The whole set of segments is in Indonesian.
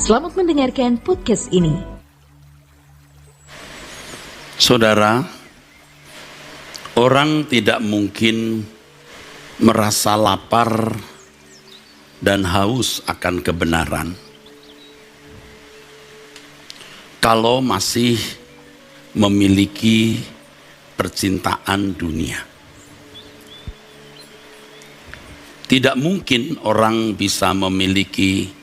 Selamat mendengarkan podcast ini. Saudara, orang tidak mungkin merasa lapar dan haus akan kebenaran kalau masih memiliki percintaan dunia. Tidak mungkin orang bisa memiliki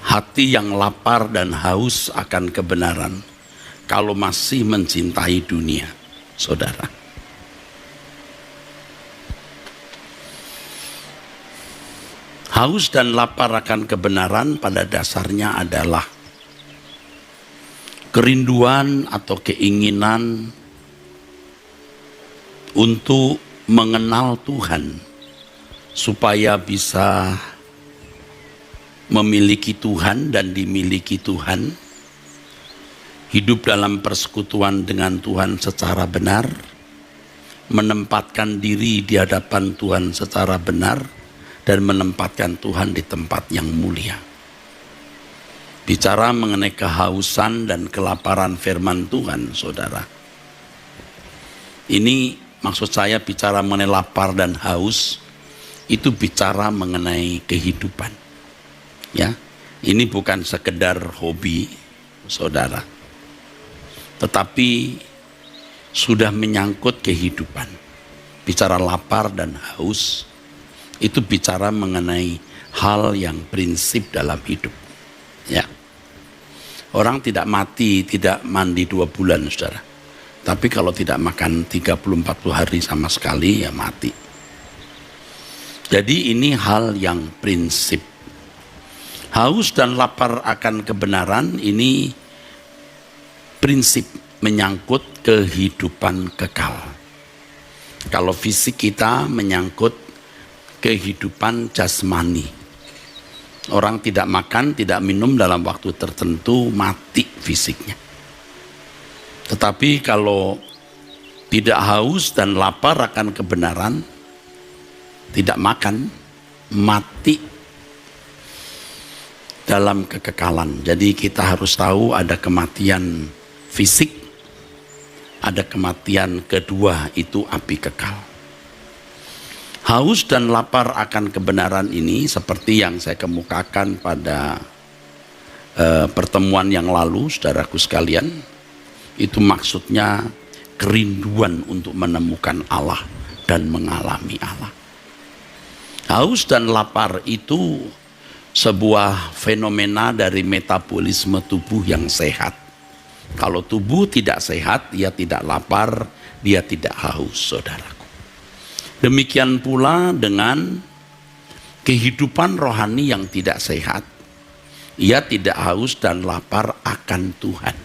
hati yang lapar dan haus akan kebenaran kalau masih mencintai dunia, saudara. Haus dan lapar akan kebenaran pada dasarnya adalah kerinduan atau keinginan untuk mengenal Tuhan supaya bisa memiliki Tuhan dan dimiliki Tuhan, hidup dalam persekutuan dengan Tuhan secara benar, menempatkan diri di hadapan Tuhan secara benar, dan menempatkan Tuhan di tempat yang mulia. Bicara mengenai kehausan dan kelaparan firman Tuhan, saudara. Ini maksud saya bicara mengenai lapar dan haus, itu bicara mengenai kehidupan. Ya, ini bukan sekedar hobi, saudara, tetapi sudah menyangkut kehidupan. Bicara lapar dan haus, itu bicara mengenai hal yang prinsip dalam hidup. Ya, orang tidak mati, tidak mandi 2 bulan, saudara. Tapi kalau tidak makan 30-40 hari sama sekali, ya mati. Jadi ini hal yang prinsip. Haus dan lapar akan kebenaran ini prinsip menyangkut kehidupan kekal. Kalau fisik kita menyangkut kehidupan jasmani. Orang tidak makan, tidak minum dalam waktu tertentu, mati fisiknya. Tetapi kalau tidak haus dan lapar akan kebenaran, tidak makan, mati dalam kekekalan. Jadi kita harus tahu ada kematian fisik, ada kematian kedua, itu api kekal. Haus dan lapar akan kebenaran ini seperti yang saya kemukakan pada pertemuan yang lalu, saudaraku sekalian, itu maksudnya kerinduan untuk menemukan Allah dan mengalami Allah. Haus dan lapar itu sebuah fenomena dari metabolisme tubuh yang sehat. Kalau tubuh tidak sehat, dia tidak lapar, dia tidak haus, saudaraku. Demikian pula dengan kehidupan rohani yang tidak sehat. Ia tidak haus dan lapar akan Tuhan.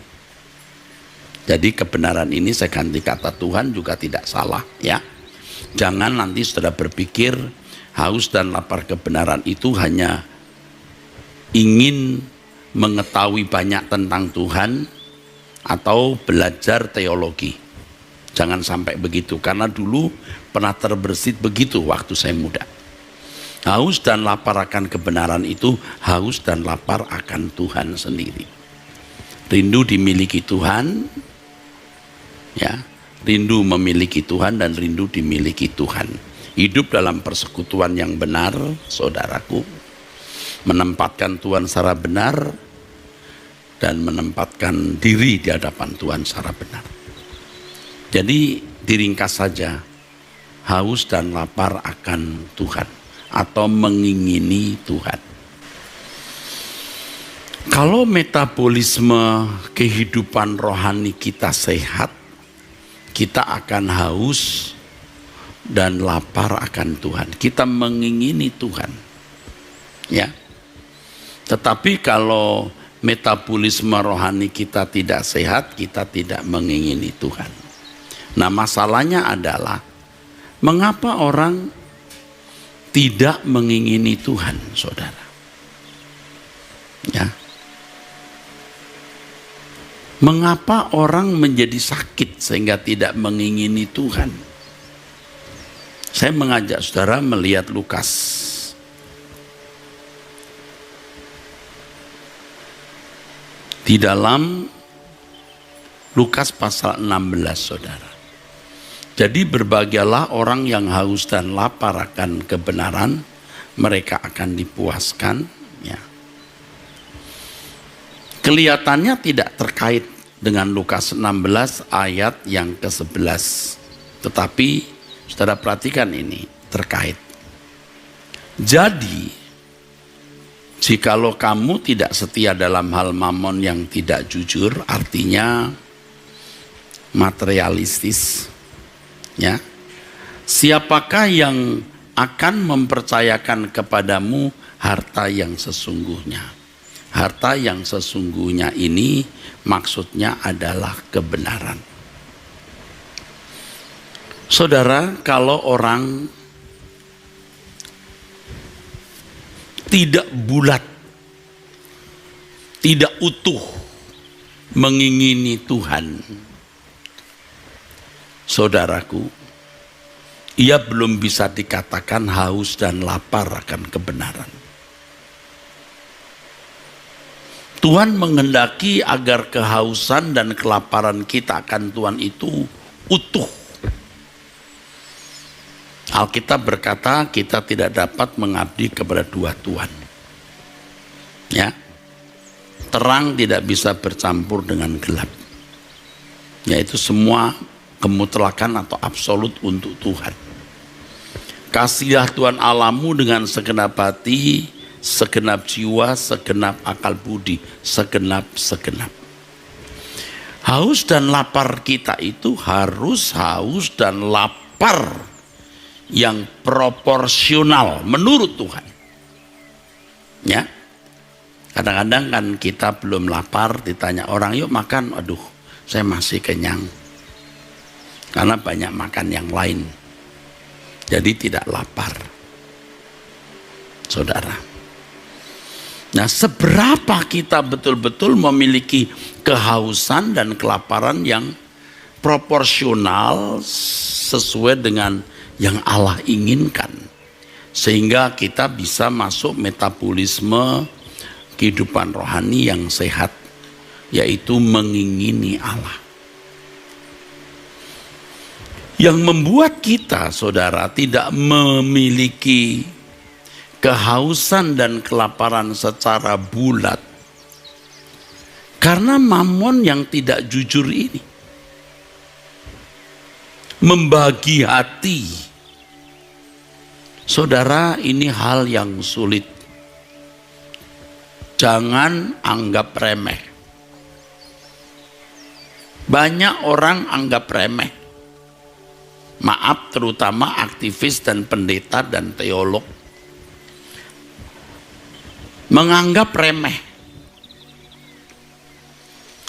Jadi kebenaran ini saya ganti kata Tuhan juga tidak salah, ya. Jangan nanti saudara berpikir haus dan lapar kebenaran itu hanya ingin mengetahui banyak tentang Tuhan atau belajar teologi. Jangan sampai begitu, karena dulu pernah terbersit begitu waktu saya muda. Haus dan lapar akan kebenaran itu haus dan lapar akan Tuhan sendiri. Rindu dimiliki Tuhan, ya, rindu memiliki Tuhan dan rindu dimiliki Tuhan. Hidup dalam persekutuan yang benar, saudaraku, menempatkan Tuhan secara benar dan menempatkan diri di hadapan Tuhan secara benar. Jadi diringkas saja, haus dan lapar akan Tuhan atau mengingini Tuhan. Kalau metabolisme kehidupan rohani kita sehat, kita akan haus dan lapar akan Tuhan. Kita mengingini Tuhan, ya. Tetapi kalau metabolisme rohani kita tidak sehat, kita tidak mengingini Tuhan. Nah, masalahnya adalah mengapa orang tidak mengingini Tuhan, saudara? Ya. Mengapa orang menjadi sakit sehingga tidak mengingini Tuhan? Saya mengajak saudara melihat Lukas Di dalam Lukas pasal 16, saudara. Jadi berbahagialah orang yang haus dan lapar akan kebenaran, mereka akan dipuaskan. Ya. Kelihatannya tidak terkait dengan Lukas 16 ayat yang ke-11. Tetapi saudara perhatikan ini terkait. Jadi, jikalau kamu tidak setia dalam hal mamon yang tidak jujur, artinya materialistis, ya, siapakah yang akan mempercayakan kepadamu harta yang sesungguhnya? Harta yang sesungguhnya ini maksudnya adalah kebenaran. Saudara, kalau orang tidak bulat, tidak utuh mengingini Tuhan, saudaraku, ia belum bisa dikatakan haus dan lapar akan kebenaran. Tuhan menghendaki agar kehausan dan kelaparan kita akan Tuhan itu utuh. Alkitab berkata kita tidak dapat mengabdi kepada dua Tuhan. Ya. Terang tidak bisa bercampur dengan gelap. Yaitu semua kemutlakan atau absolut untuk Tuhan. Kasihlah Tuhan Allahmu dengan segenap hati, segenap jiwa, segenap akal budi, segenap. Haus dan lapar kita itu harus haus dan lapar yang proporsional menurut Tuhan. Ya. Kadang-kadang kan kita belum lapar, ditanya orang, yuk makan, aduh saya masih kenyang. Karena banyak makan yang lain. Jadi tidak lapar. Saudara. Nah, seberapa kita betul-betul memiliki kehausan dan kelaparan yang proporsional sesuai dengan yang Allah inginkan. Sehingga kita bisa masuk metabolisme kehidupan rohani yang sehat, yaitu mengingini Allah. Yang membuat kita, saudara, tidak memiliki kehausan dan kelaparan secara bulat karena mamon yang tidak jujur ini membagi hati. Saudara, ini hal yang sulit. Jangan anggap remeh. Banyak orang anggap remeh. Maaf, terutama aktivis dan pendeta dan teolog menganggap remeh.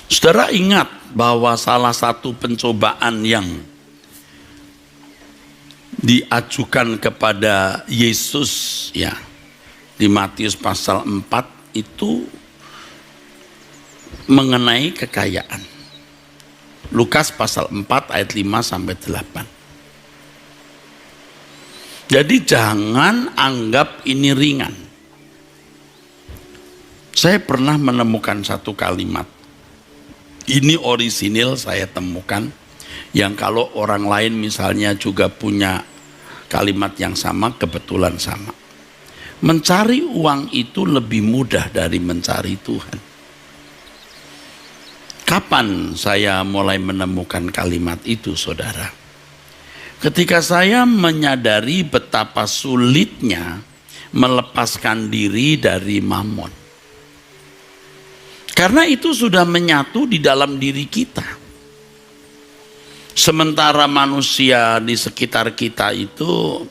Saudara ingat bahwa salah satu pencobaan yang diajukan kepada Yesus, ya, di Matius pasal 4 itu mengenai kekayaan. Lukas pasal 4 ayat 5 sampai 8. Jadi jangan anggap ini ringan. Saya pernah menemukan satu kalimat. Ini orisinil saya temukan. Yang kalau orang lain misalnya juga punya kalimat yang sama, kebetulan sama. Mencari uang itu lebih mudah dari mencari Tuhan. Kapan saya mulai menemukan kalimat itu, saudara? Ketika saya menyadari betapa sulitnya melepaskan diri dari mamon. Karena itu sudah menyatu di dalam diri kita. Sementara manusia di sekitar kita itu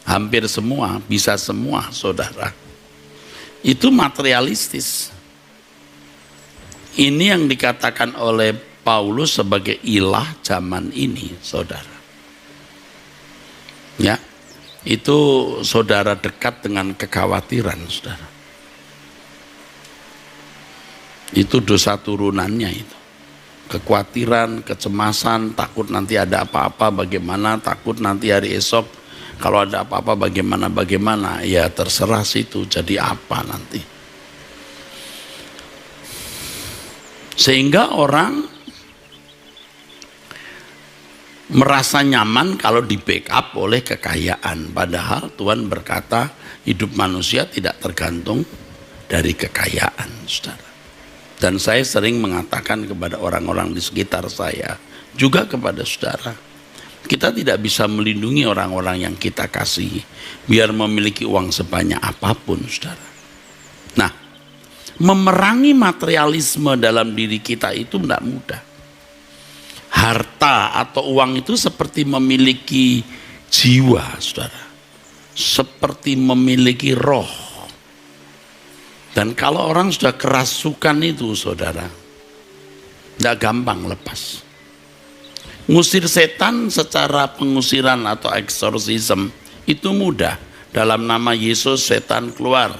hampir semua, bisa semua, saudara, itu materialistis. Ini yang dikatakan oleh Paulus sebagai ilah zaman ini, saudara. Ya, itu saudara dekat dengan kekhawatiran, saudara. Itu dosa turunannya itu. Kekhawatiran, kecemasan, takut nanti ada apa-apa bagaimana, takut nanti hari esok kalau ada apa-apa bagaimana, ya terserah situ jadi apa nanti. Sehingga orang merasa nyaman kalau di backup oleh kekayaan. Padahal Tuhan berkata hidup manusia tidak tergantung dari kekayaan, saudara. Dan saya sering mengatakan kepada orang-orang di sekitar saya, juga kepada saudara, kita tidak bisa melindungi orang-orang yang kita kasihi biar memiliki uang sebanyak apapun, saudara. Nah, memerangi materialisme dalam diri kita itu tidak mudah. Harta atau uang itu seperti memiliki jiwa, saudara. Seperti memiliki roh. Dan kalau orang sudah kerasukan itu, saudara, tidak gampang lepas. Ngusir setan secara pengusiran atau eksorsisme itu mudah. Dalam nama Yesus setan keluar.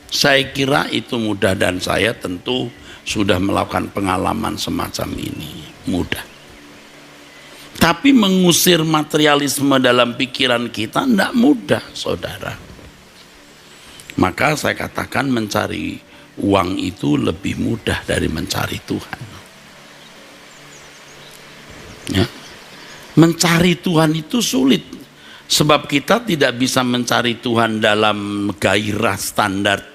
Saya kira itu mudah dan saya tentu sudah melakukan pengalaman semacam ini. Mudah. Tapi mengusir materialisme dalam pikiran kita tidak mudah, saudara. Maka saya katakan mencari uang itu lebih mudah dari mencari Tuhan. Ya. Mencari Tuhan itu sulit. Sebab kita tidak bisa mencari Tuhan dalam gairah standar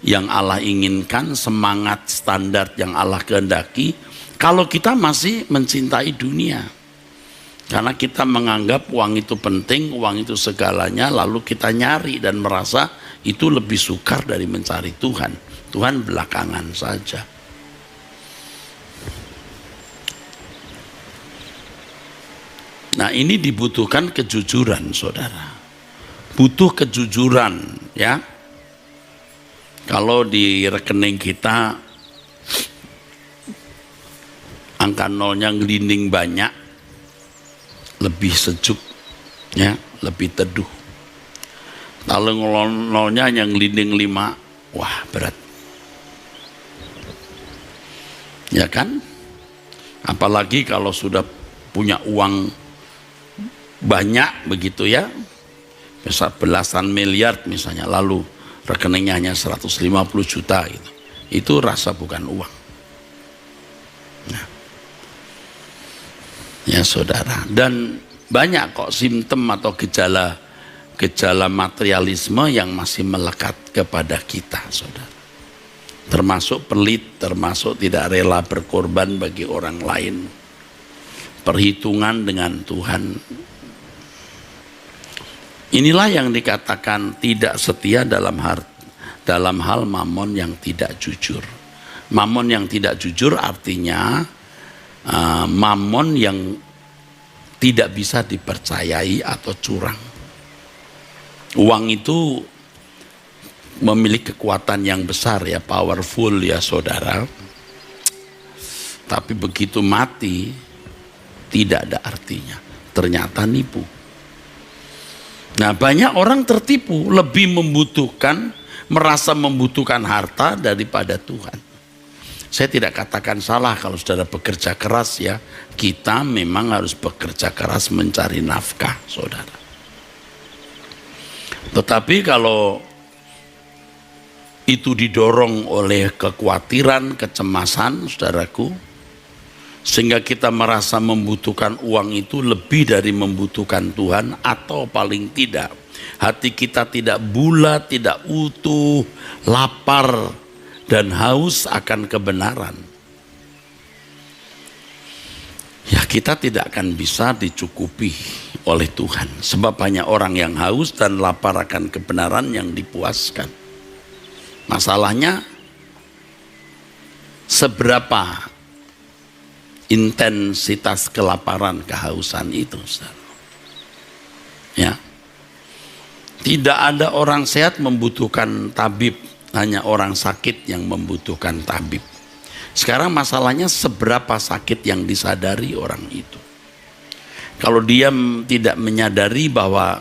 yang Allah inginkan, semangat standar yang Allah kehendaki, kalau kita masih mencintai dunia. Karena kita menganggap uang itu penting, uang itu segalanya, lalu kita nyari dan merasa itu lebih sukar dari mencari Tuhan. Tuhan belakangan saja. Nah, ini dibutuhkan kejujuran, saudara. Butuh kejujuran, ya. Kalau di rekening kita angka nolnya ngelinding banyak, lebih sejuk, ya, lebih teduh. Kalau nolnya yang ngelinding 5, wah berat. Ya kan? Apalagi kalau sudah punya uang banyak begitu ya, besar belasan miliar misalnya, lalu rekeningnya hanya 150 juta gitu. Itu rasa bukan uang. Nah. Ya saudara, dan banyak kok simptom atau gejala materialisme yang masih melekat kepada kita, saudara. Termasuk pelit, termasuk tidak rela berkorban bagi orang lain, perhitungan dengan Tuhan. Inilah yang dikatakan tidak setia dalam hal mamon yang tidak jujur. Mamon yang tidak jujur artinya mamon yang tidak bisa dipercayai atau curang. Uang itu memiliki kekuatan yang besar ya, powerful ya saudara. Tapi begitu mati tidak ada artinya. Ternyata nipu. Nah, banyak orang tertipu, lebih merasa membutuhkan harta daripada Tuhan. Saya tidak katakan salah kalau saudara bekerja keras ya. Kita memang harus bekerja keras mencari nafkah, saudara. Tetapi kalau itu didorong oleh kekhawatiran, kecemasan, saudaraku, sehingga kita merasa membutuhkan uang itu lebih dari membutuhkan Tuhan, atau paling tidak hati kita tidak bulat, tidak utuh, lapar dan haus akan kebenaran, ya kita tidak akan bisa dicukupi oleh Tuhan. Sebab hanya orang yang haus dan lapar akan kebenaran yang dipuaskan. Masalahnya seberapa intensitas kelaparan, kehausan itu, saudara. Ya. Tidak ada orang sehat membutuhkan tabib, hanya orang sakit yang membutuhkan tabib. Sekarang masalahnya seberapa sakit yang disadari orang itu. Kalau dia tidak menyadari bahwa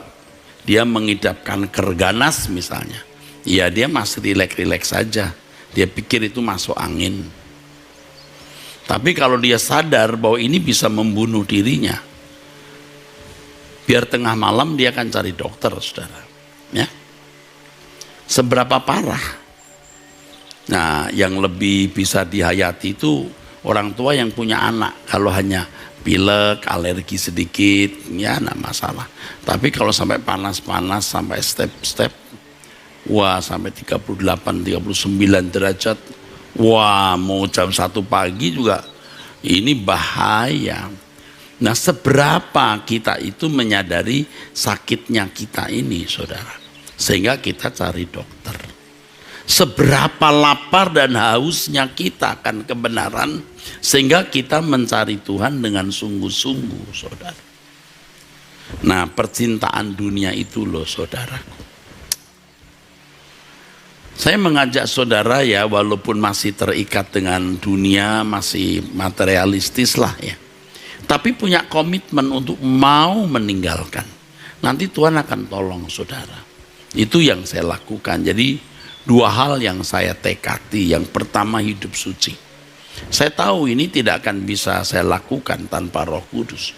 dia mengidapkan kerganas misalnya, ya dia masih rileks-rileks saja. Dia pikir itu masuk angin. Tapi kalau dia sadar bahwa ini bisa membunuh dirinya, biar tengah malam dia akan cari dokter, saudara. Ya, seberapa parah Nah, yang lebih bisa dihayati itu orang tua yang punya anak. Kalau hanya pilek, alergi sedikit, ya enggak masalah. Tapi kalau sampai panas-panas, sampai step-step, wah sampai 38, 39 derajat, wah mau jam 1 pagi juga, ini bahaya. Nah, seberapa kita itu menyadari sakitnya kita ini, saudara, sehingga kita cari dokter. Seberapa lapar dan hausnya kita akan kebenaran, sehingga kita mencari Tuhan dengan sungguh-sungguh, saudara. Nah, percintaan dunia itu loh, saudaraku. Saya mengajak saudara ya, walaupun masih terikat dengan dunia, masih materialistis lah ya, tapi punya komitmen untuk mau meninggalkan. Nanti Tuhan akan tolong saudara. Itu yang saya lakukan. Jadi 2 hal yang saya tekati. Yang pertama, hidup suci. Saya tahu ini tidak akan bisa saya lakukan tanpa Roh Kudus.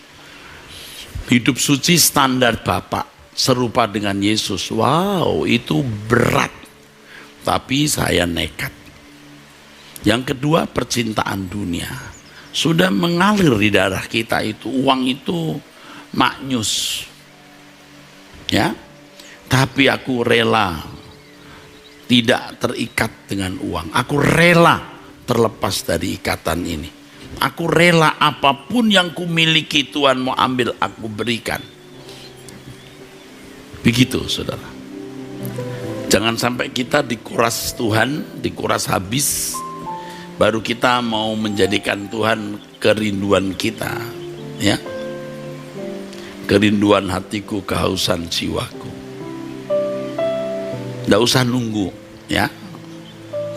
Hidup suci standar Bapak, serupa dengan Yesus. Wow, itu berat. Tapi saya nekat. Yang kedua, percintaan dunia. Sudah mengalir di darah kita itu. Uang itu maknyus. Ya. Tapi aku rela tidak terikat dengan uang. Aku rela terlepas dari ikatan ini. Aku rela apapun yang kumiliki Tuhan mau ambil, aku berikan. Begitu, saudara. Jangan sampai kita dikuras Tuhan, dikuras habis, baru kita mau menjadikan Tuhan kerinduan kita, ya. Kerinduan hatiku, kehausan jiwaku. Tidak usah nunggu, ya.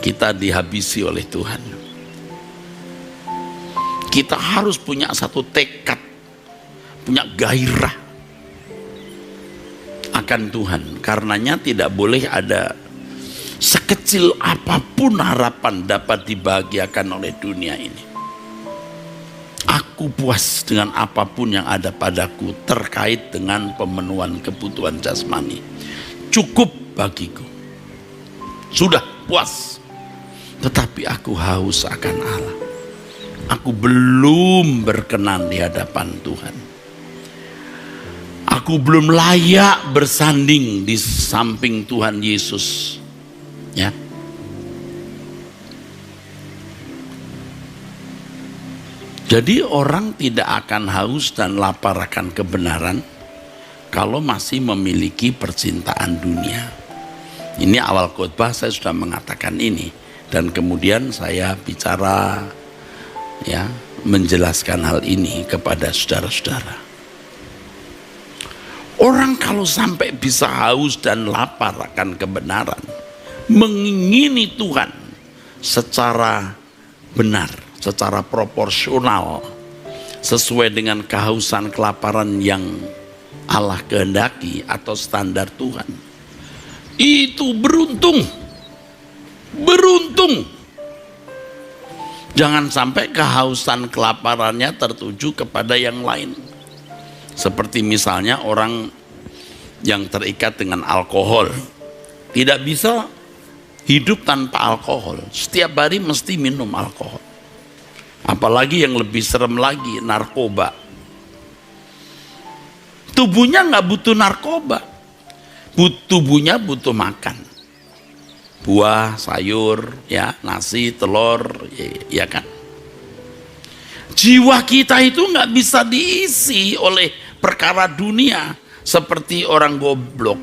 Kita dihabisi oleh Tuhan. Kita harus punya satu tekad, punya gairah akan Tuhan. Karenanya tidak boleh ada sekecil apapun harapan dapat dibahagiakan oleh dunia ini. Aku puas dengan apapun yang ada padaku terkait dengan pemenuhan kebutuhan jasmani. Cukup bagiku. Sudah puas. Tetapi aku haus akan Allah. Aku belum berkenan di hadapan Tuhan. Aku belum layak bersanding di samping Tuhan Yesus. Ya. Jadi orang tidak akan haus dan lapar akan kebenaran kalau masih memiliki percintaan dunia. Ini awal khotbah saya sudah mengatakan ini, dan kemudian saya bicara, ya, menjelaskan hal ini kepada saudara-saudara. Orang kalau sampai bisa haus dan lapar akan kebenaran, mengingini Tuhan secara benar, secara proporsional, sesuai dengan kehausan kelaparan yang Allah kehendaki atau standar Tuhan, itu beruntung. Beruntung. Jangan sampai kehausan kelaparannya tertuju kepada yang lain. Seperti misalnya orang yang terikat dengan alkohol, tidak bisa hidup tanpa alkohol. Setiap hari mesti minum alkohol. Apalagi yang lebih serem lagi, narkoba. Tubuhnya nggak butuh narkoba. Tubuhnya butuh makan. Buah, sayur, ya, nasi, telur, ya kan. Jiwa kita itu nggak bisa diisi oleh perkara dunia, seperti orang goblok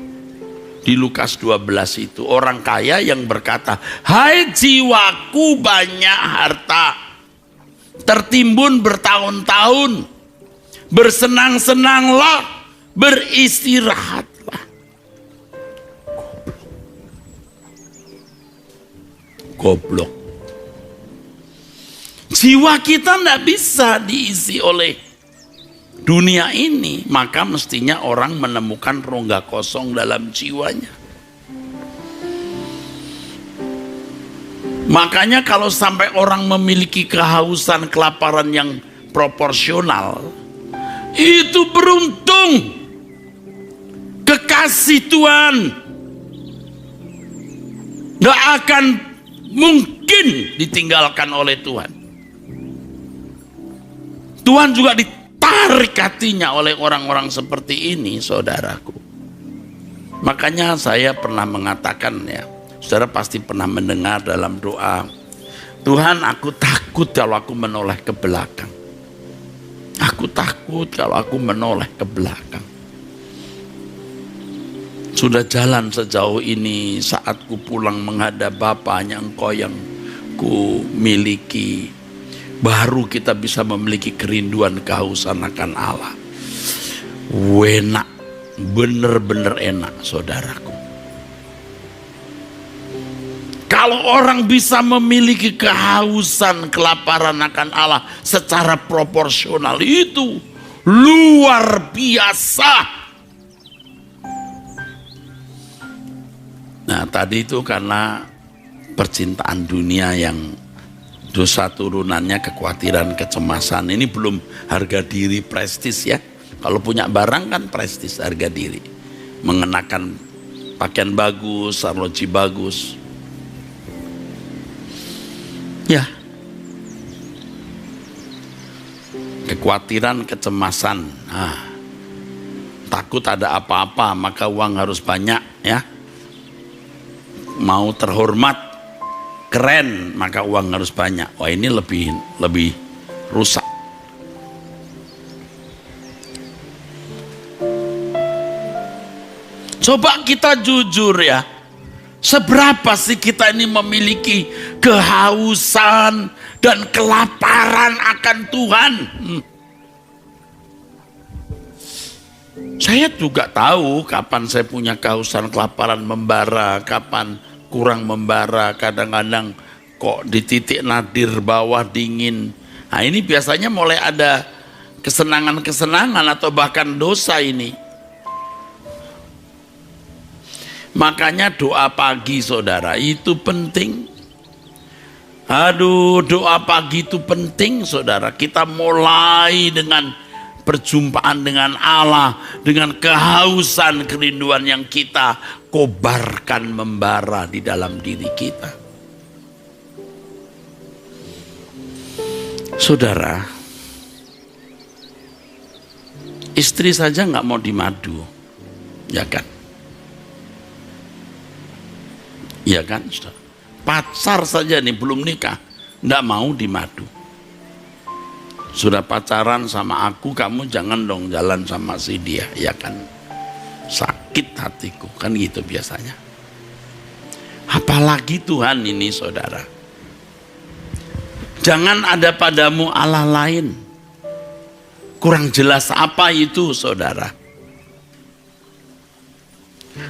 di Lukas 12 itu, orang kaya yang berkata, "Hai jiwaku banyak harta, tertimbun bertahun-tahun, bersenang-senanglah, beristirahatlah." Goblok. Jiwa kita tidak bisa diisi oleh dunia ini, maka mestinya orang menemukan rongga kosong dalam jiwanya. Makanya kalau sampai orang memiliki kehausan kelaparan yang proporsional, itu beruntung. Kekasih Tuhan gak akan mungkin ditinggalkan oleh Tuhan. Tuhan juga ditarik hatinya oleh orang-orang seperti ini, saudaraku. Makanya saya pernah mengatakan, ya, saudara pasti pernah mendengar dalam doa, Tuhan, aku takut kalau aku menoleh ke belakang. Aku takut kalau aku menoleh ke belakang. Sudah jalan sejauh ini, saat ku pulang menghadap Bapa, hanya Engkau yang ku miliki. Baru kita bisa memiliki kerinduan kehausan akan Allah. Enak, bener-bener enak, saudaraku. Kalau orang bisa memiliki kehausan, kelaparan akan Allah secara proporsional, itu luar biasa. Nah, tadi itu karena percintaan dunia yang dosa turunannya, kekhawatiran, kecemasan. Ini belum harga diri, prestis, ya. Kalau punya barang kan prestis, harga diri. Mengenakan pakaian bagus, arloji bagus. Ya. Kekhawatiran, kecemasan. Nah, takut ada apa-apa, maka uang harus banyak, ya. Mau terhormat, keren, maka uang harus banyak. Wah, ini lebih rusak. Coba kita jujur, ya. Seberapa sih kita ini memiliki kehausan dan kelaparan akan Tuhan? Saya juga tahu kapan saya punya kehausan, kelaparan, membara, kapan kurang membara, kadang-kadang kok di titik nadir bawah dingin. Nah, ini biasanya mulai ada kesenangan-kesenangan atau bahkan dosa ini. Makanya doa pagi, saudara, itu penting. Aduh, doa pagi itu penting, saudara. Kita mulai dengan perjumpaan dengan Allah, dengan kehausan, kerinduan yang kita kobarkan membara di dalam diri kita. Saudara, istri saja nggak mau dimadu, ya kan? Ya kan, saudara? Pacar saja nih belum nikah, nggak mau dimadu. Sudah pacaran sama aku, kamu jangan dong jalan sama si dia, ya kan? Sakit hatiku, kan gitu biasanya. Apalagi Tuhan ini, saudara. Jangan ada padamu Allah lain. Kurang jelas apa itu, saudara?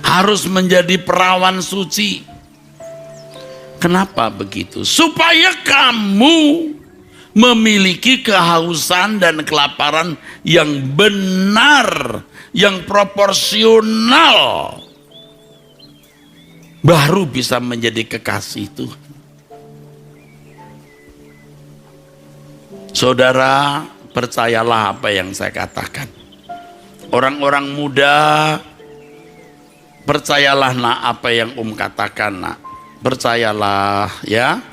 Harus menjadi perawan suci. Kenapa begitu? Supaya kamu memiliki kehausan dan kelaparan yang benar, yang proporsional, baru bisa menjadi kekasih Tuhan. Saudara, percayalah apa yang saya katakan. Orang-orang muda, percayalah nak apa yang katakan nak. Percayalah, ya.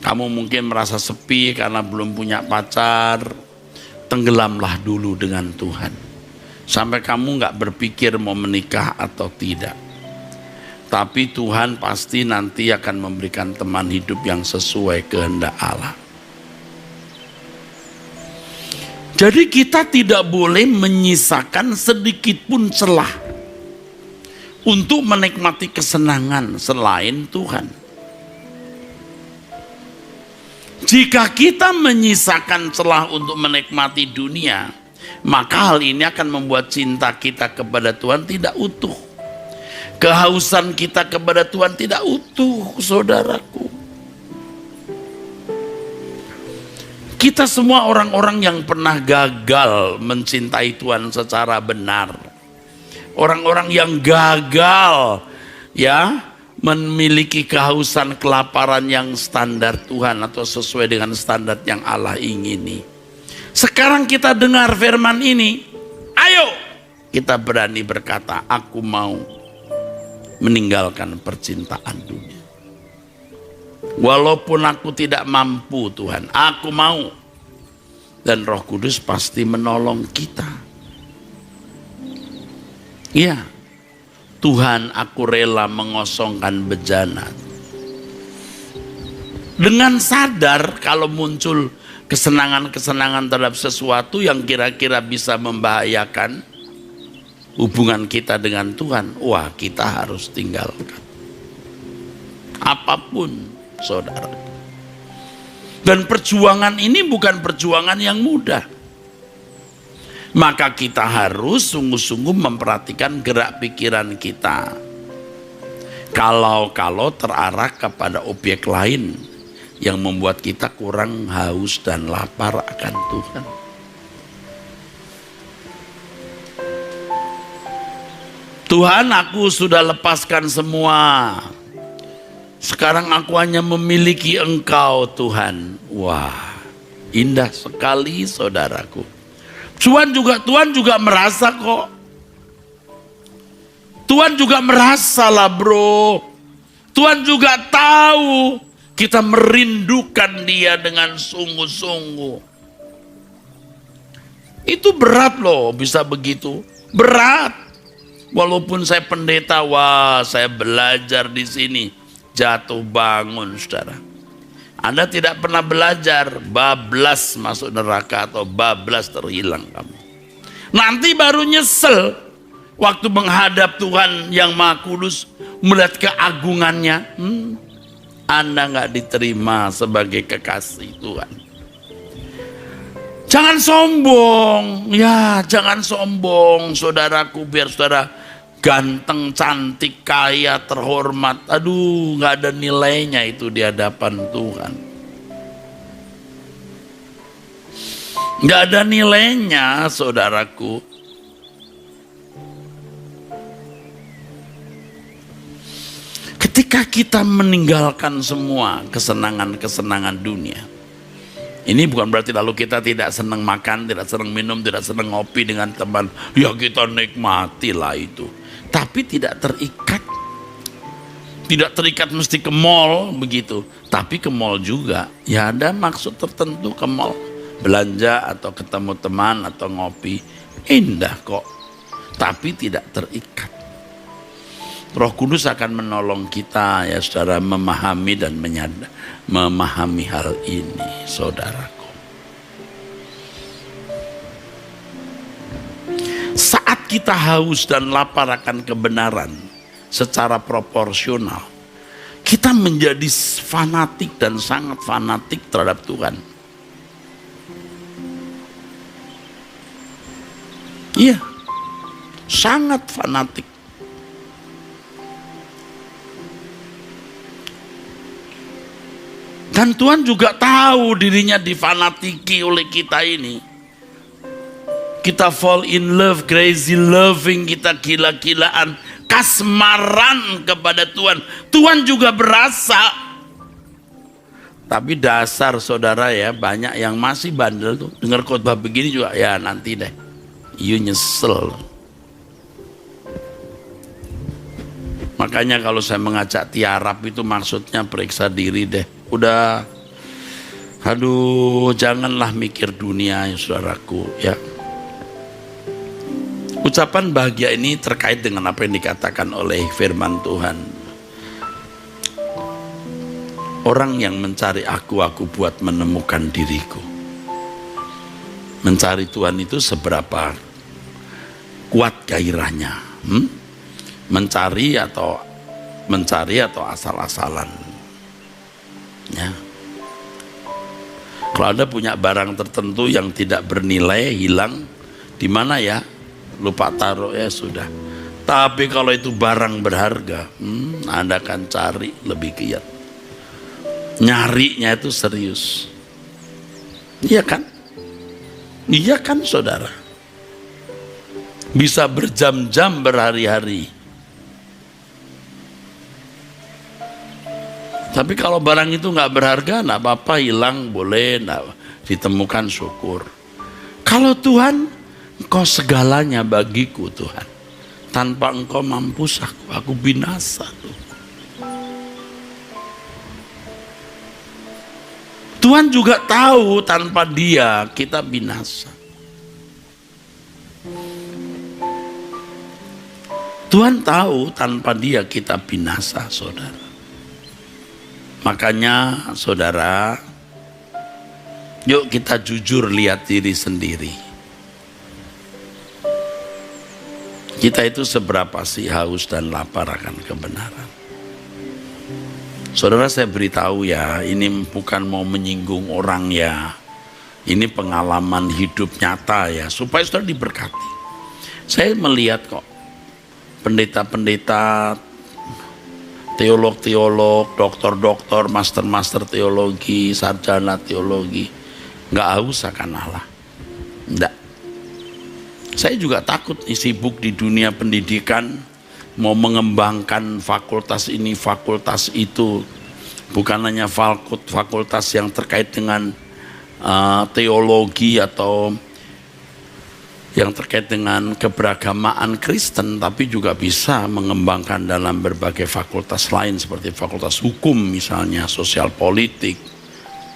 Kamu mungkin merasa sepi karena belum punya pacar. Tenggelamlah dulu dengan Tuhan. Sampai kamu nggak berpikir mau menikah atau tidak. Tapi Tuhan pasti nanti akan memberikan teman hidup yang sesuai kehendak Allah. Jadi kita tidak boleh menyisakan sedikit pun celah untuk menikmati kesenangan selain Tuhan. Jika kita menyisakan celah untuk menikmati dunia, maka hal ini akan membuat cinta kita kepada Tuhan tidak utuh. Kehausan kita kepada Tuhan tidak utuh, saudaraku. Kita semua orang-orang yang pernah gagal mencintai Tuhan secara benar. Orang-orang yang gagal, ya, memiliki kehausan, kelaparan yang standar Tuhan atau sesuai dengan standar yang Allah ingini. Sekarang kita dengar firman ini, ayo kita berani berkata, aku mau meninggalkan percintaan dunia. Walaupun aku tidak mampu Tuhan, aku mau. Dan Roh Kudus pasti menolong kita. Iya, Tuhan, aku rela mengosongkan bejana. Dengan sadar kalau muncul kesenangan-kesenangan terhadap sesuatu yang kira-kira bisa membahayakan hubungan kita dengan Tuhan, wah, kita harus tinggalkan. Apapun, saudara. Dan perjuangan ini bukan perjuangan yang mudah. Maka kita harus sungguh-sungguh memperhatikan gerak pikiran kita. Kalau terarah kepada objek lain yang membuat kita kurang haus dan lapar akan Tuhan. Tuhan, aku sudah lepaskan semua. Sekarang aku hanya memiliki Engkau, Tuhan. Wah, indah sekali, saudaraku. Tuhan juga merasa kok. Tuhan juga merasa lah, bro. Tuhan juga tahu kita merindukan Dia dengan sungguh-sungguh. Itu berat loh, bisa begitu. Berat. Walaupun saya pendeta, wah, saya belajar di sini. Jatuh bangun, saudara. Anda tidak pernah belajar, bablas masuk neraka atau bablas terhilang kamu. Nanti baru nyesel waktu menghadap Tuhan yang Maha Kudus, melihat keagungannya. Anda nggak diterima sebagai kekasih Tuhan. Jangan sombong, ya jangan sombong, saudaraku, biar saudara ganteng, cantik, kaya, terhormat. Aduh, gak ada nilainya itu di hadapan Tuhan. Gak ada nilainya, saudaraku. Ketika kita meninggalkan semua kesenangan-kesenangan dunia, ini bukan berarti lalu kita tidak senang makan, tidak senang minum, tidak senang ngopi dengan teman. Ya kita nikmatilah itu. Tapi tidak terikat. Tidak terikat mesti ke mall begitu. Tapi ke mall juga. Ya ada maksud tertentu ke mall. Belanja atau ketemu teman atau ngopi. Indah kok. Tapi tidak terikat. Roh Kudus akan menolong kita ya saudara memahami dan memahami hal ini, saudaraku. Saat kita haus dan lapar akan kebenaran secara proporsional, kita menjadi fanatik dan sangat fanatik terhadap Tuhan. Iya, sangat fanatik. Dan Tuhan juga tahu dirinya difanatiki oleh kita ini. Kita fall in love, crazy loving, kita gila-gilaan, kasmaran kepada Tuhan. Tuhan juga berasa. Tapi dasar saudara ya, banyak yang masih bandel tuh. Dengar khotbah begini juga, ya nanti deh. You nyesel. Makanya kalau saya mengajak tiarap itu maksudnya periksa diri deh. Udah, aduh, janganlah mikir dunia ya saudaraku ya. Ucapan bahagia ini terkait dengan apa yang dikatakan oleh firman Tuhan. Orang yang mencari aku buat menemukan diriku. Mencari Tuhan itu seberapa kuat gairahnya. Mencari atau asal-asalan. Ya. Kalau Anda punya barang tertentu yang tidak bernilai, hilang, di mana ya? Lupa taruh ya sudah. Tapi kalau itu barang berharga, Anda akan cari lebih giat. Nyarinya itu serius. Iya kan? Iya kan saudara? Bisa berjam-jam, berhari-hari. Tapi kalau barang itu nggak berharga, nggak apa-apa, hilang boleh, nggak ditemukan syukur. Kalau Tuhan, Engkau segalanya bagiku Tuhan. Tanpa Engkau mampus aku binasa Tuhan. Tuhan juga tahu tanpa Dia kita binasa. Tuhan tahu tanpa Dia kita binasa, saudara. Makanya saudara, yuk kita jujur lihat diri sendiri. Kita itu seberapa sih haus dan lapar akan kebenaran. Saudara, saya beritahu ya, ini bukan mau menyinggung orang ya. Ini pengalaman hidup nyata ya, supaya saudara diberkati. Saya melihat kok, pendeta-pendeta, teolog-teolog, doktor-doktor, master-master teologi, sarjana teologi, nggak haus akan Allah. Enggak. Saya juga takut sibuk di dunia pendidikan, mau mengembangkan fakultas ini, fakultas itu, bukan hanya fakultas yang terkait dengan teologi atau yang terkait dengan keberagamaan Kristen, tapi juga bisa mengembangkan dalam berbagai fakultas lain seperti fakultas hukum misalnya, sosial politik,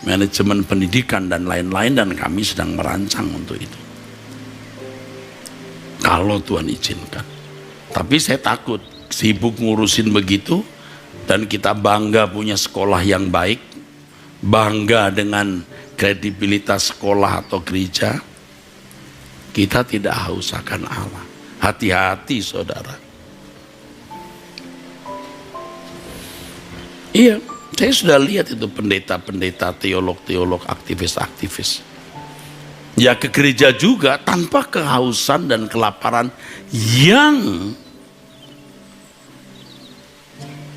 manajemen pendidikan dan lain-lain, dan kami sedang merancang untuk itu. Kalau Tuhan izinkan. Tapi saya takut sibuk ngurusin begitu dan kita bangga punya sekolah yang baik, bangga dengan kredibilitas sekolah atau gereja, kita tidak haus akan Allah. Hati-hati saudara. Iya, saya sudah lihat itu pendeta-pendeta, teolog-teolog, aktivis-aktivis. Ya ke gereja juga tanpa kehausan dan kelaparan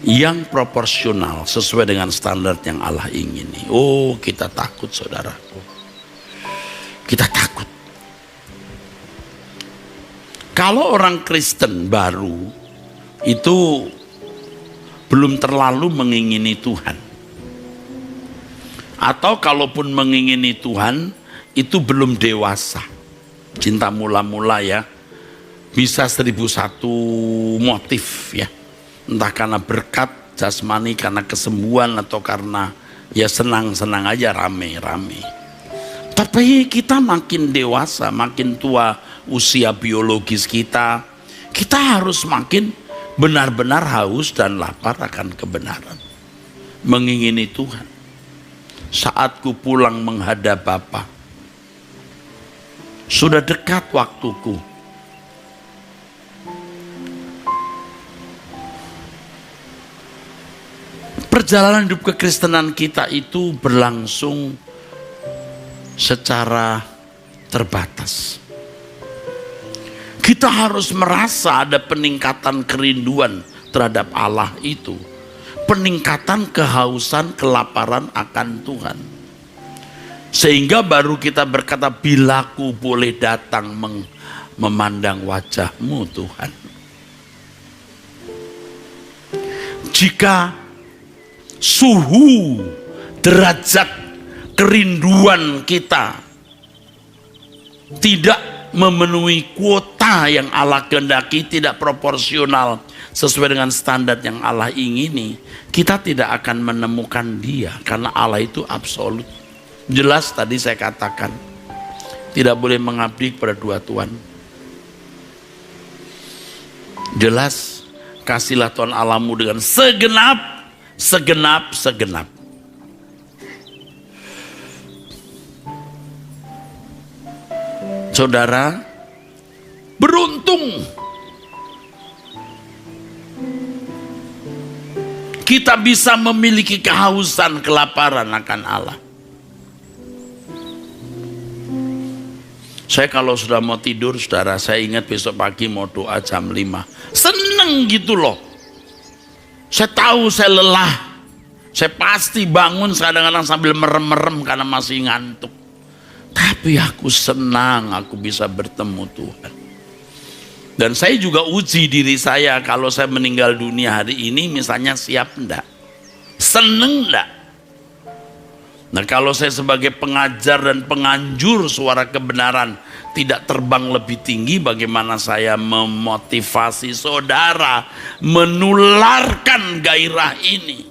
yang proporsional sesuai dengan standar yang Allah ingini. Oh, kita takut saudaraku. Kita takut. Kalau orang Kristen baru itu belum terlalu mengingini Tuhan, atau kalaupun mengingini Tuhan itu belum dewasa, cinta mula-mula ya, bisa 1001 motif ya, entah karena berkat jasmani, karena kesembuhan, atau karena ya senang-senang aja, rame-rame. Tapi kita makin dewasa, makin tua usia biologis kita harus makin benar-benar haus dan lapar akan kebenaran, mengingini Tuhan. Saat ku pulang menghadap Bapa, sudah dekat waktuku. Perjalanan hidup kekristenan kita itu berlangsung secara terbatas. Kita harus merasa ada peningkatan kerinduan terhadap Allah itu. Peningkatan kehausan, kelaparan akan Tuhan. Sehingga baru kita berkata, bila ku boleh datang memandang wajah-Mu Tuhan. Jika suhu derajat kerinduan kita tidak memenuhi kuota yang Allah kehendaki, tidak proporsional sesuai dengan standar yang Allah ingini, kita tidak akan menemukan Dia, karena Allah itu absolut. Jelas tadi saya katakan, tidak boleh mengabdi kepada dua Tuhan. Jelas, kasihlah Tuhan Allahmu dengan segenap. Saudara, beruntung kita bisa memiliki kehausan, kelaparan akan Allah. Saya kalau sudah mau tidur, saudara, saya ingat besok pagi mau doa jam 5. Seneng gitu loh. Saya tahu saya lelah. Saya pasti bangun kadang-kadang sambil merem-merem karena masih ngantuk. Tapi aku senang aku bisa bertemu Tuhan. Dan saya juga uji diri saya, kalau saya meninggal dunia hari ini misalnya, siap enggak? Seneng enggak? Nah, kalau saya sebagai pengajar dan penganjur suara kebenaran tidak terbang lebih tinggi, bagaimana saya memotivasi saudara menularkan gairah ini?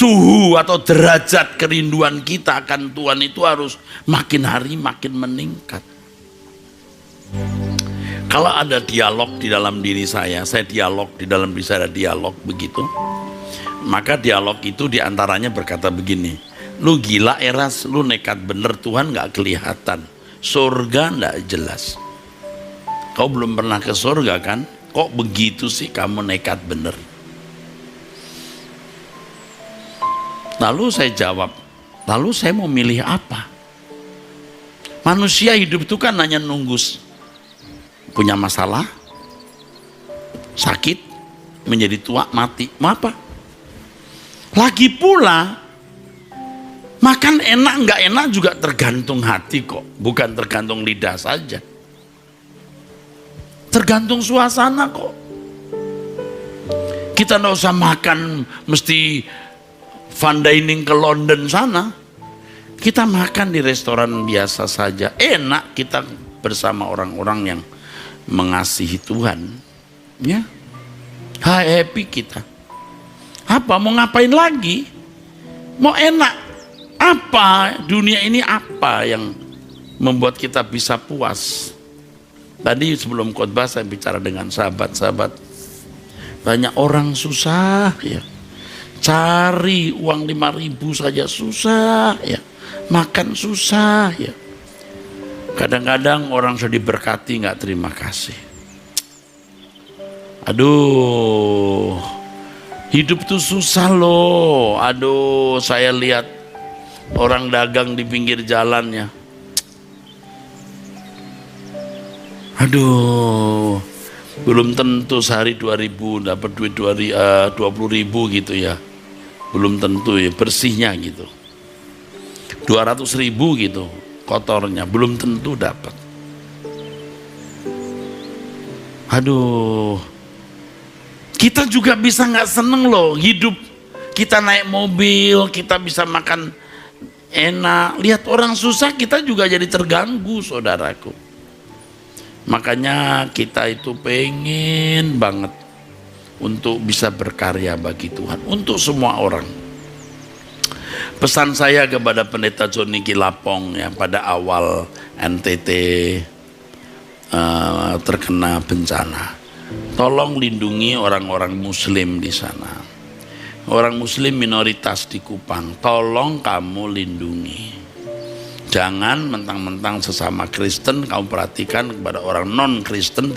suhu atau derajat kerinduan kita akan Tuhan itu harus makin hari makin meningkat. Kalau ada dialog di dalam diri saya dialog di dalam diri saya, dialog begitu, maka dialog itu diantaranya berkata begini, lu gila Eras, lu nekat bener, Tuhan gak kelihatan, surga gak jelas, kau belum pernah ke surga kan, kok begitu sih kamu nekat bener. Lalu saya jawab, lalu saya mau milih apa? Manusia hidup itu kan hanya nunggu punya masalah, sakit, menjadi tua, mati. Mau apa? Lagi pula, makan enak nggak enak juga tergantung hati kok, bukan tergantung lidah saja. Tergantung suasana kok. Kita nggak usah makan mesti fine dining ke London sana. Kita makan di restoran biasa saja, enak, kita bersama orang-orang yang mengasihi Tuhan, ya, happy kita. Apa mau ngapain lagi? Mau enak apa? Dunia ini apa yang membuat kita bisa puas? Tadi sebelum khotbah saya bicara dengan sahabat-sahabat, banyak orang susah, ya, cari uang 5.000 saja susah, ya, makan susah, ya. Kadang-kadang orang sudah diberkati nggak terima kasih. Aduh, hidup tuh susah loh. Aduh, saya lihat orang dagang di pinggir jalan ya. Aduh, belum tentu sehari 2.000 dapat duit 20.000 gitu ya. Belum tentu ya, bersihnya gitu. 200.000 gitu. Kotornya belum tentu dapat. Aduh, kita juga bisa nggak seneng loh hidup. Kita naik mobil, kita bisa makan enak. Lihat orang susah, kita juga jadi terganggu, saudaraku. Makanya kita itu pengen banget untuk bisa berkarya bagi Tuhan, untuk semua orang. Pesan saya kepada Pendeta Johnny Kilapong ya, pada awal NTT terkena bencana, tolong lindungi orang-orang Muslim di sana, orang Muslim minoritas di Kupang, tolong kamu lindungi. Jangan mentang-mentang sesama Kristen kamu perhatikan, kepada orang non-Kristen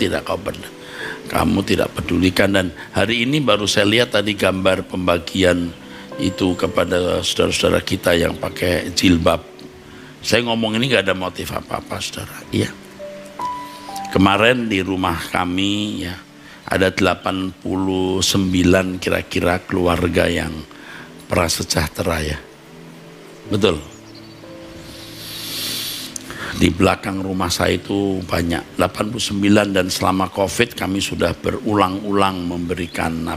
kamu tidak pedulikan. Dan hari ini baru saya lihat tadi gambar pembagian itu kepada saudara-saudara kita yang pakai jilbab. Saya ngomong ini gak ada motif apa-apa, saudara. Iya. Kemarin di rumah kami ya ada 89 kira-kira keluarga yang prasejahtera ya. Betul. Di belakang rumah saya itu banyak 89, dan selama COVID kami sudah berulang-ulang memberikan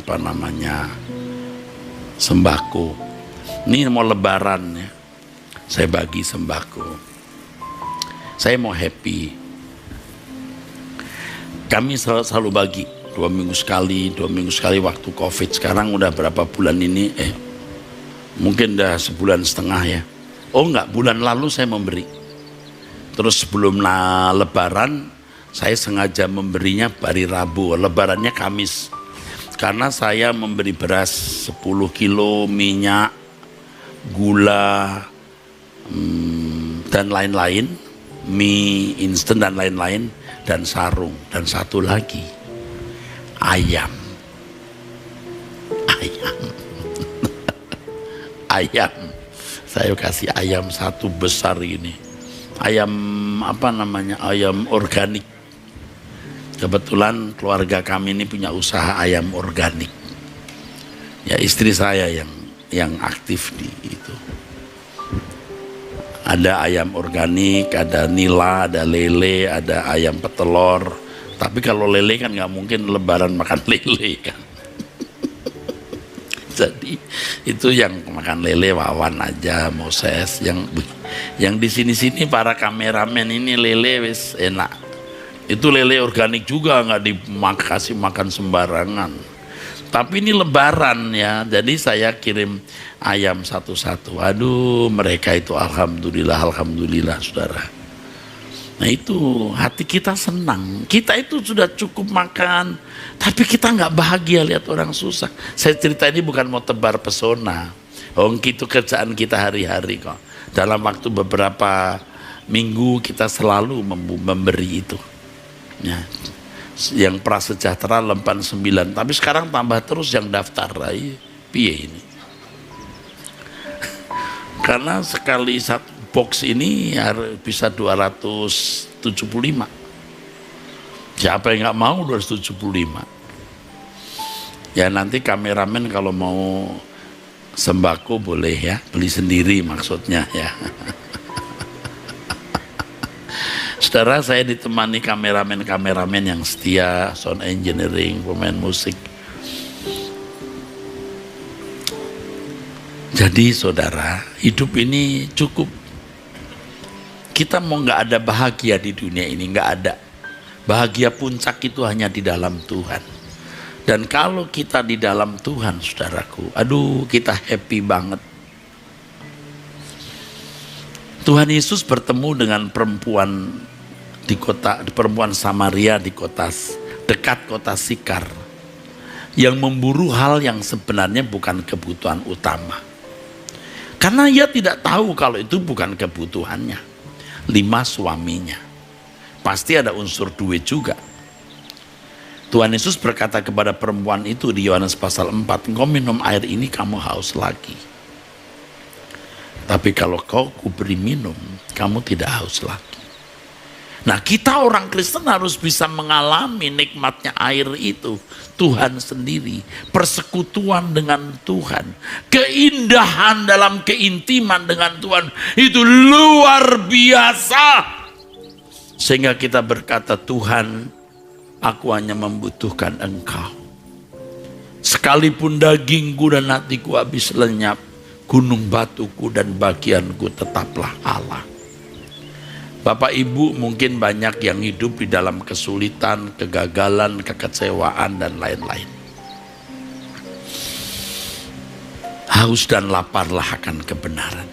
sembako. Ini mau lebaran ya, saya bagi sembako. Saya mau happy. Kami selalu bagi 2 minggu sekali waktu COVID. Sekarang udah berapa bulan ini? Mungkin udah sebulan setengah ya. Oh enggak, bulan lalu saya memberi. Terus sebelum lebaran saya sengaja memberinya hari Rabu, lebarannya Kamis. Karena saya memberi beras 10 kilo, minyak, gula, dan lain-lain, mie instan dan lain-lain, dan sarung, dan satu lagi ayam. Ayam. Saya kasih ayam satu besar ini. Ayam ayam organik. Kebetulan keluarga kami ini punya usaha ayam organik. Ya, istri saya yang aktif di itu. Ada ayam organik, ada nila, ada lele, ada ayam petelur. Tapi kalau lele kan nggak mungkin lebaran makan lele kan. Jadi itu yang makan lele Wawan aja, Moses. Yang di sini para kameramen ini lele wis enak. Itu lele organik juga, nggak dikasih makan sembarangan. Tapi ini lebaran ya, jadi saya kirim ayam satu-satu. Aduh, mereka itu alhamdulillah saudara. Nah itu hati kita senang. Kita itu sudah cukup makan, tapi kita nggak bahagia lihat orang susah. Saya cerita ini bukan mau tebar pesona. Itu kerjaan kita hari-hari kok. Dalam waktu beberapa minggu kita selalu memberi itu. Ya. Yang prasejahtera lempan 9, tapi sekarang tambah terus yang daftar. Piye ini? Karena sekali satu box ini bisa 275. Siapa yang nggak mau 275? Ya nanti kameramen kalau mau sembako boleh ya, beli sendiri maksudnya ya. Saudara, saya ditemani kameramen yang setia, sound engineering, pemain musik. Jadi saudara, hidup ini cukup. Kita mau nggak ada bahagia di dunia ini, nggak ada. Bahagia puncak itu hanya di dalam Tuhan. Dan kalau kita di dalam Tuhan, saudaraku, aduh kita happy banget. Tuhan Yesus bertemu dengan perempuan Samaria di dekat kota Sikar, yang memburu hal yang sebenarnya bukan kebutuhan utama. Karena ia tidak tahu kalau itu bukan kebutuhannya. 5 suaminya. Pasti ada unsur duit juga. Tuhan Yesus berkata kepada perempuan itu di Yohanes pasal 4, engkau minum air ini kamu haus lagi. Tapi kalau kau kuberi minum, kamu tidak haus lagi. Nah kita orang Kristen harus bisa mengalami nikmatnya air itu. Tuhan sendiri, persekutuan dengan Tuhan, keindahan dalam keintiman dengan Tuhan, itu luar biasa. Sehingga kita berkata, Tuhan, aku hanya membutuhkan Engkau. Sekalipun dagingku dan hatiku habis lenyap, gunung batuku dan bagianku tetaplah Allah. Bapak Ibu mungkin banyak yang hidup di dalam kesulitan, kegagalan, kekecewaan dan lain-lain. Haus dan laparlah akan kebenaran.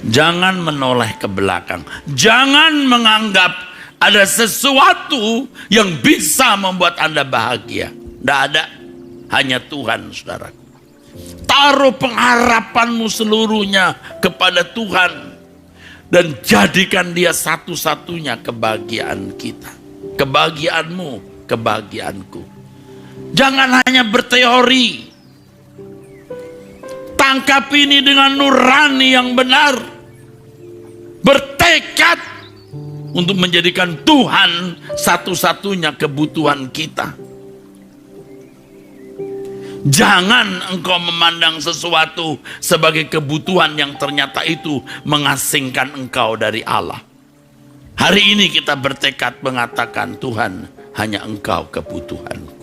Jangan menoleh ke belakang. Jangan menganggap ada sesuatu yang bisa membuat Anda bahagia. Tidak ada. Hanya Tuhan, saudaraku. Taruh pengharapanmu seluruhnya kepada Tuhan. Dan jadikan dia satu-satunya kebahagiaan kita. Kebahagiaanmu, kebahagiaanku. Jangan hanya berteori. Tangkap ini dengan nurani yang benar. Bertekad untuk menjadikan Tuhan satu-satunya kebutuhan kita. Jangan engkau memandang sesuatu sebagai kebutuhan yang ternyata itu mengasingkan engkau dari Allah. Hari ini kita bertekad mengatakan, Tuhan, hanya Engkau kebutuhan.